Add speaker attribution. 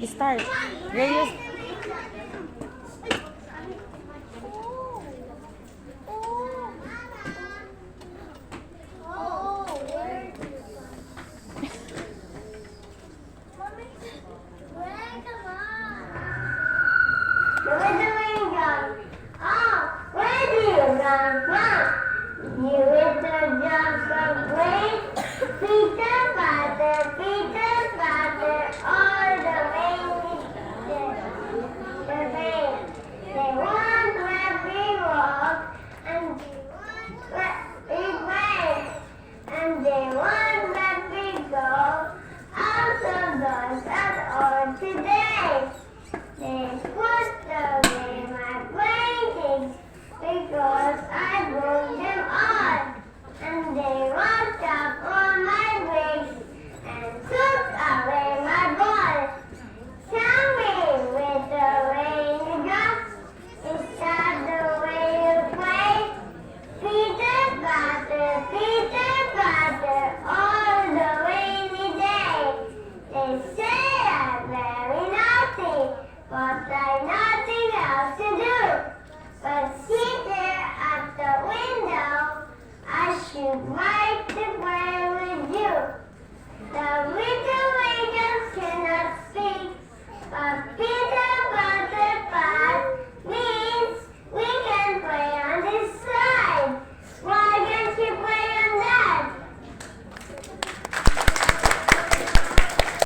Speaker 1: Start. Reyes.
Speaker 2: Today, they put away my paintings because I broke them all, and they washed up all my bricks and took away my ball. Tell me, with the raindrops, is that the way you play? Peter Patter, all the rainy day. They say I'm very naughty, but I've nothing else to do. But sit there at the window, I shoot my